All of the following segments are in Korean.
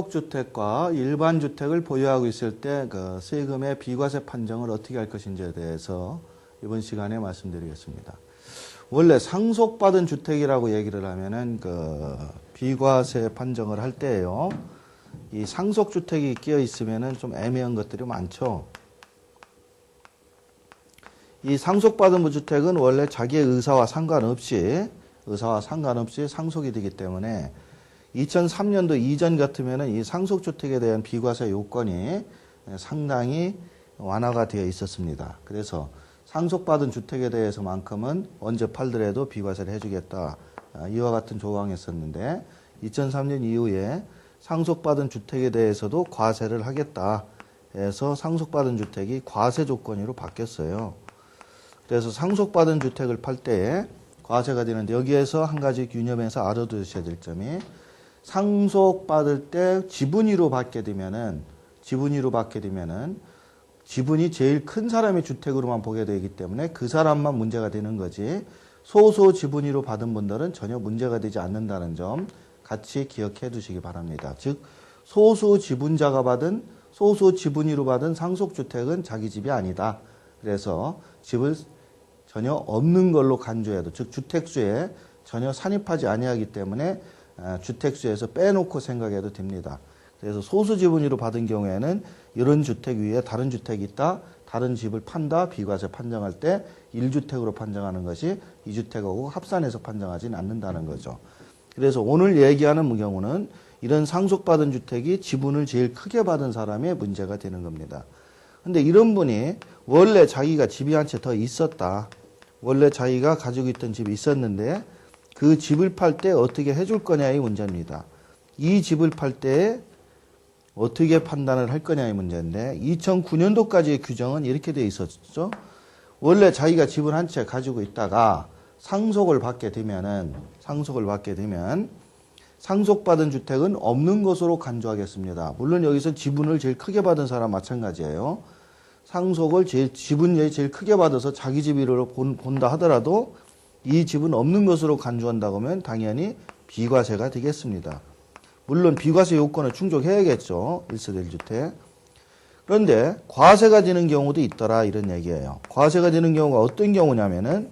상속주택과 일반주택을 보유하고 있을 때 그 세금의 비과세 판정을 어떻게 할 것인지에 대해서 이번 시간에 말씀드리겠습니다. 원래 상속받은 주택이라고 얘기를 하면은 그 비과세 판정을 할 때예요. 이 상속주택이 끼어 있으면은 좀 애매한 것들이 많죠. 이 상속받은 주택은 원래 자기의 의사와 상관없이 상속이 되기 때문에 2003년도 이전 같으면은 이 상속주택에 대한 비과세 요건이 상당히 완화가 되어 있었습니다. 그래서 상속받은 주택에 대해서만큼은 언제 팔더라도 비과세를 해주겠다. 이와 같은 조항이 있었는데 2003년 이후에 상속받은 주택에 대해서도 과세를 하겠다 해서 상속받은 주택이 과세 조건으로 바뀌었어요. 그래서 상속받은 주택을 팔 때에 과세가 되는데 여기에서 한 가지 유념해서 알아두셔야 될 점이 상속받을 때 지분위로 받게 되면은 지분이 제일 큰 사람의 주택으로만 보게 되기 때문에 그 사람만 문제가 되는 거지 소수 지분위로 받은 분들은 전혀 문제가 되지 않는다는 점 같이 기억해 두시기 바랍니다. 즉 소수 지분자가 받은 소수 지분위로 받은 상속주택은 자기 집이 아니다. 그래서 집을 전혀 없는 걸로 간주해도 즉 주택수에 전혀 산입하지 아니하기 때문에 주택수에서 빼놓고 생각해도 됩니다. 그래서 소수 지분위로 받은 경우에는 이런 주택 위에 다른 주택이 있다. 다른 집을 판다. 비과세 판정할 때 1주택으로 판정하는 것이 2주택하고 합산해서 판정하지는 않는다는 거죠. 그래서 오늘 얘기하는 경우는 이런 상속받은 주택이 지분을 제일 크게 받은 사람의 문제가 되는 겁니다. 근데 이런 분이 원래 자기가 집이 한 채 더 있었다. 원래 자기가 가지고 있던 집이 있었는데 그 집을 팔 때 어떻게 해줄 거냐의 문제입니다. 이 집을 팔 때 어떻게 판단을 할 거냐의 문제인데 2009년도까지의 규정은 이렇게 되어 있었죠. 원래 자기가 집을 한 채 가지고 있다가 상속을 받게 되면 상속받은 주택은 없는 것으로 간주하겠습니다. 물론 여기서 지분을 제일 크게 받은 사람 마찬가지예요. 상속을 지분이 제일 크게 받아서 자기 집으로 본다 하더라도 이 집은 없는 것으로 간주한다고 하면 당연히 비과세가 되겠습니다. 물론 비과세 요건을 충족해야겠죠. 1세대 1주택. 그런데 과세가 되는 경우도 있더라 이런 얘기예요. 과세가 되는 경우가 어떤 경우냐면은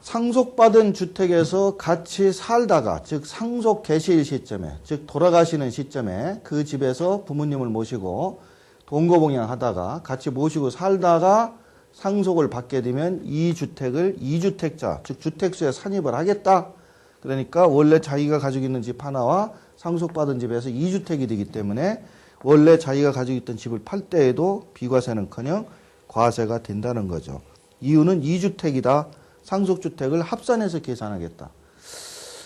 상속받은 주택에서 같이 살다가 즉 상속 개시일 시점에 즉 돌아가시는 시점에 그 집에서 부모님을 모시고 동거봉양하다가 같이 모시고 살다가 상속을 받게 되면 이 주택을 2주택자 즉 주택수에 산입을 하겠다. 그러니까 원래 자기가 가지고 있는 집 하나와 상속받은 집에서 2주택이 되기 때문에 원래 자기가 가지고 있던 집을 팔 때에도 비과세는커녕 과세가 된다는 거죠. 이유는 2주택이다. 상속주택을 합산해서 계산하겠다.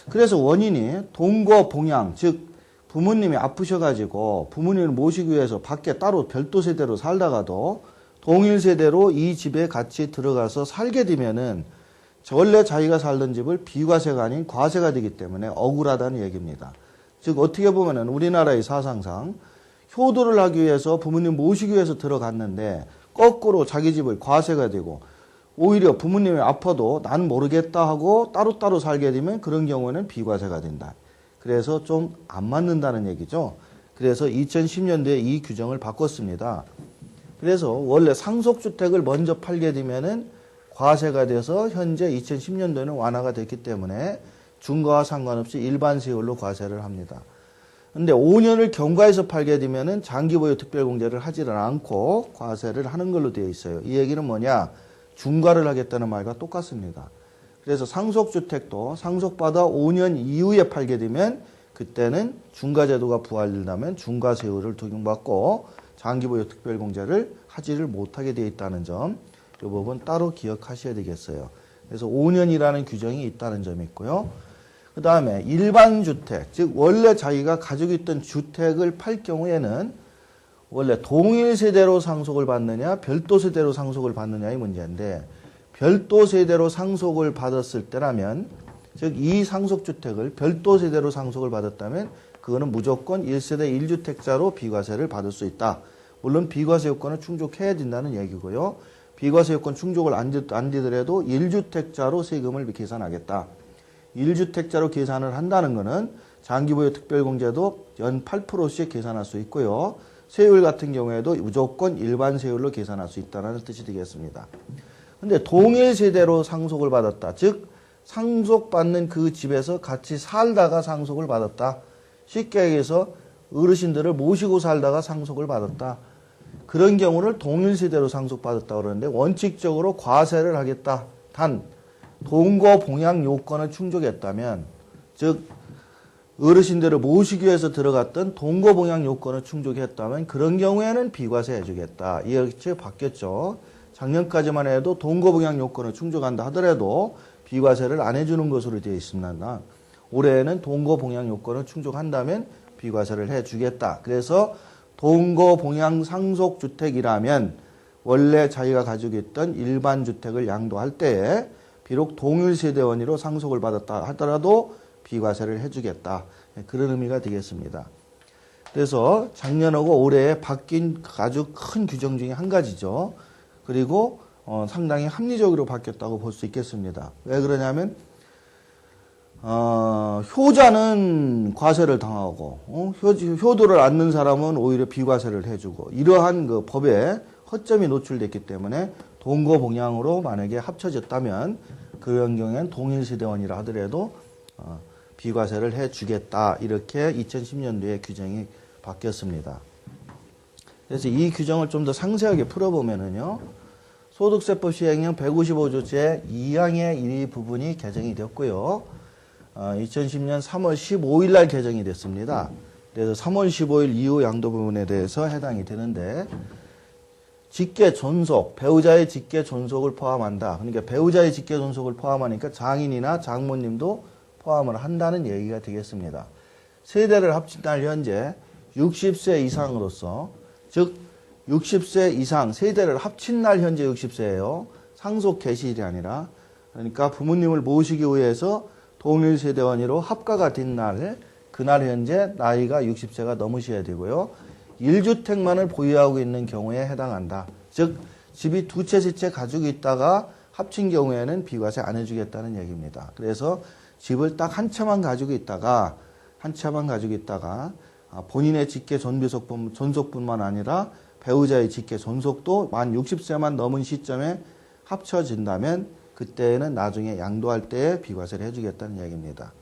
그래서 원인이 동거봉양 즉 부모님이 아프셔가지고 부모님을 모시기 위해서 밖에 따로 별도 세대로 살다가도 동일 세대로 이 집에 같이 들어가서 살게 되면은 원래 자기가 살던 집을 비과세가 아닌 과세가 되기 때문에 억울하다는 얘기입니다. 즉 어떻게 보면은 우리나라의 사상상 효도를 하기 위해서 부모님 모시기 위해서 들어갔는데 거꾸로 자기 집을 과세가 되고 오히려 부모님이 아파도 난 모르겠다 하고 따로따로 살게 되면 그런 경우에는 비과세가 된다. 그래서 좀 안 맞는다는 얘기죠. 그래서 2010년도에 이 규정을 바꿨습니다. 그래서 원래 상속주택을 먼저 팔게 되면은 과세가 돼서 현재 2010년도에는 완화가 됐기 때문에 중과와 상관없이 일반 세율로 과세를 합니다. 근데 5년을 경과해서 팔게 되면은 장기보유 특별공제를 하지는 않고 과세를 하는 걸로 되어 있어요. 이 얘기는 뭐냐? 중과를 하겠다는 말과 똑같습니다. 그래서 상속주택도 상속받아 5년 이후에 팔게 되면 그때는 중과제도가 부활된다면 중과세율을 적용받고 장기보유 특별공제를 하지를 못하게 되어 있다는 점, 이 부분 따로 기억하셔야 되겠어요. 그래서 5년이라는 규정이 있다는 점이 있고요. 그 다음에 일반주택, 즉 원래 자기가 가지고 있던 주택을 팔 경우에는 원래 동일 세대로 상속을 받느냐 별도 세대로 상속을 받느냐의 문제인데 별도 세대로 상속을 받았을 때라면 즉 이 상속주택을 별도 세대로 상속을 받았다면 그거는 무조건 1세대 1주택자로 비과세를 받을 수 있다. 물론 비과세 요건을 충족해야 된다는 얘기고요. 비과세 요건 충족을 안 되더라도 1주택자로 세금을 계산하겠다. 1주택자로 계산을 한다는 것은 장기부여 특별공제도 연 8%씩 계산할 수 있고요. 세율 같은 경우에도 무조건 일반 세율로 계산할 수 있다는 뜻이 되겠습니다. 근데 동일 세대로 상속을 받았다. 즉 상속받는 그 집에서 같이 살다가 상속을 받았다. 쉽게 얘기해서 어르신들을 모시고 살다가 상속을 받았다. 그런 경우를 동일 세대로 상속받았다고 그러는데 원칙적으로 과세를 하겠다. 단 동거 봉양 요건을 충족했다면 즉 어르신들을 모시기 위해서 들어갔던 동거 봉양 요건을 충족했다면 그런 경우에는 비과세 해주겠다. 이렇게 바뀌었죠. 작년까지만 해도 동거 봉양 요건을 충족한다 하더라도 비과세를 안 해주는 것으로 되어 있습니다. 올해에는 동거 봉양 요건을 충족한다면 비과세를 해주겠다. 그래서 동거 봉양 상속주택이라면 원래 자기가 가지고 있던 일반 주택을 양도할 때에 비록 동일 세대원으로 상속을 받았다 하더라도 비과세를 해주겠다. 그런 의미가 되겠습니다. 그래서 작년하고 올해에 바뀐 아주 큰 규정 중에 한 가지죠. 그리고 상당히 합리적으로 바뀌었다고 볼 수 있겠습니다. 왜 그러냐면 효자는 과세를 당하고 효도를 않는 사람은 오히려 비과세를 해주고 이러한 그 법에 허점이 노출됐기 때문에 동거봉양으로 만약에 합쳐졌다면 그런 경우에는 동일세대원이라 하더라도 비과세를 해주겠다. 이렇게 2010년도에 규정이 바뀌었습니다. 그래서 이 규정을 좀 더 상세하게 풀어보면은요. 소득세법 시행령 155조 제2항의 이 부분이 개정이 되었고요. 2010년 3월 15일 날 개정이 됐습니다. 그래서 3월 15일 이후 양도 부분에 대해서 해당이 되는데 직계 존속, 배우자의 직계 존속을 포함한다. 그러니까 배우자의 직계 존속을 포함하니까 장인이나 장모님도 포함을 한다는 얘기가 되겠습니다. 세대를 합친 날 현재 60세 이상으로서 즉 60세 이상 세대를 합친 날 현재 60세예요. 상속 개시일이 아니라 그러니까 부모님을 모시기 위해서 동일 세대원으로 합가가 된 날, 그날 현재 나이가 60세가 넘으셔야 되고요. 1주택만을 보유하고 있는 경우에 해당한다. 즉 집이 두 채, 세 채 가지고 있다가 합친 경우에는 비과세 안 해주겠다는 얘기입니다. 그래서 집을 딱 한 채만 가지고 있다가 본인의 직계 존속뿐만 아니라 배우자의 직계 존속도 만 60세만 넘은 시점에 합쳐진다면 그때는 나중에 양도할 때 비과세를 해주겠다는 얘기입니다.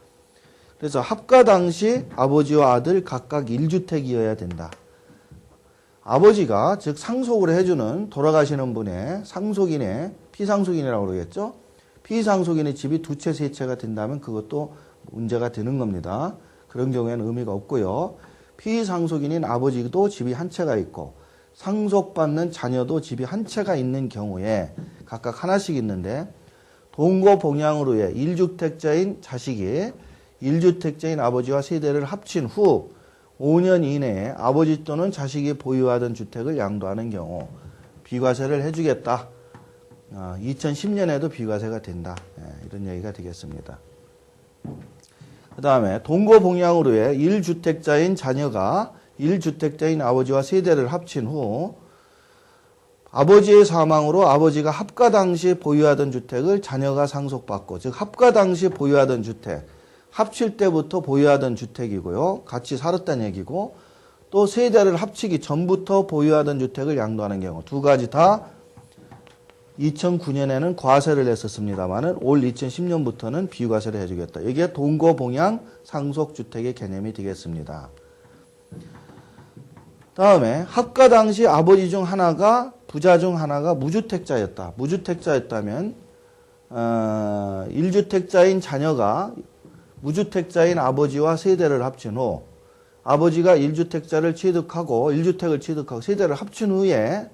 그래서 합가 당시 아버지와 아들 각각 1주택이어야 된다. 아버지가 즉 상속을 해주는 돌아가시는 분의 상속인의 피상속인이라고 그러겠죠. 피상속인의 집이 두 채, 세 채가 된다면 그것도 문제가 되는 겁니다. 그런 경우에는 의미가 없고요. 피상속인인 아버지도 집이 한 채가 있고 상속받는 자녀도 집이 한 채가 있는 경우에 각각 하나씩 있는데 동거봉양으로의 1주택자인 자식이 1주택자인 아버지와 세대를 합친 후 5년 이내에 아버지 또는 자식이 보유하던 주택을 양도하는 경우 비과세를 해주겠다. 2010년에도 비과세가 된다. 이런 얘기가 되겠습니다. 그 다음에 동거봉양으로의 1주택자인 자녀가 1주택자인 아버지와 세대를 합친 후 아버지의 사망으로 아버지가 합가 당시 보유하던 주택을 자녀가 상속받고 즉 합가 당시 보유하던 주택 합칠 때부터 보유하던 주택이고요. 같이 살았다는 얘기고 또 세대를 합치기 전부터 보유하던 주택을 양도하는 경우 두 가지 다 2009년에는 과세를 했었습니다만은 올 2010년부터는 비과세를 해주겠다. 이게 동거봉양 상속주택의 개념이 되겠습니다. 다음에 합가 당시 아버지 중 하나가 부자 중 하나가 무주택자였다. 무주택자였다면 1주택자인 자녀가 무주택자인 아버지와 세대를 합친 후 아버지가 1주택자를 취득하고 1주택을 취득하고 세대를 합친 후에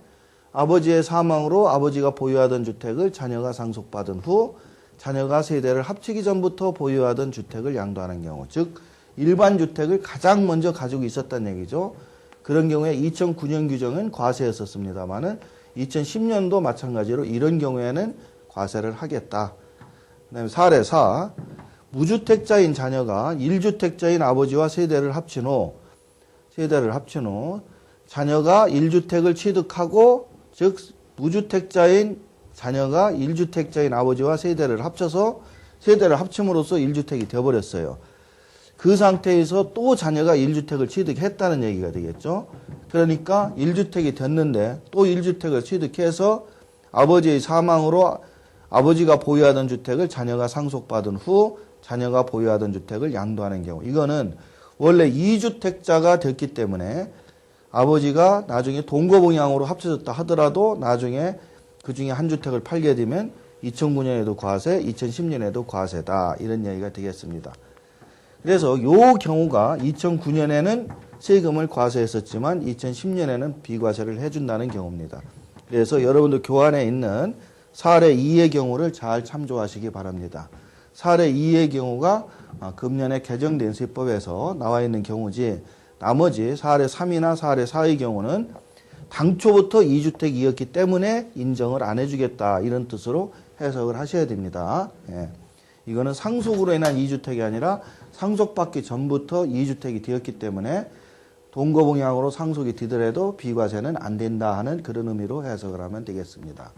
아버지의 사망으로 아버지가 보유하던 주택을 자녀가 상속받은 후 자녀가 세대를 합치기 전부터 보유하던 주택을 양도하는 경우 즉 일반 주택을 가장 먼저 가지고 있었다는 얘기죠. 그런 경우에 2009년 규정은 과세였었습니다만은 2010년도 마찬가지로 이런 경우에는 과세를 하겠다. 그다음에 사례 4. 무주택자인 자녀가 1주택자인 아버지와 세대를 합친 후 자녀가 1주택을 취득하고 즉 무주택자인 자녀가 1주택자인 아버지와 세대를 합쳐서 세대를 합침으로써 1주택이 되어버렸어요. 그 상태에서 또 자녀가 1주택을 취득했다는 얘기가 되겠죠. 그러니까 1주택이 됐는데 또 1주택을 취득해서 아버지의 사망으로 아버지가 보유하던 주택을 자녀가 상속받은 후 자녀가 보유하던 주택을 양도하는 경우, 이거는 원래 2주택자가 됐기 때문에 아버지가 나중에 동거봉양으로 합쳐졌다 하더라도 나중에 그 중에 한 주택을 팔게 되면 2009년에도 과세, 2010년에도 과세다, 이런 얘기가 되겠습니다. 그래서 이 경우가 2009년에는 세금을 과세했었지만 2010년에는 비과세를 해준다는 경우입니다. 그래서 여러분들 교환에 있는 사례 2의 경우를 잘 참조하시기 바랍니다. 사례 2의 경우가 금년에 개정된 세법에서 나와 있는 경우지, 나머지 사례 3이나 사례 4의 경우는 당초부터 2주택이었기 때문에 인정을 안 해주겠다, 이런 뜻으로 해석을 하셔야 됩니다. 예. 이거는 상속으로 인한 2주택이 아니라 상속받기 전부터 2주택이 되었기 때문에 동거봉양으로 상속이 되더라도 비과세는 안 된다 하는 그런 의미로 해석을 하면 되겠습니다.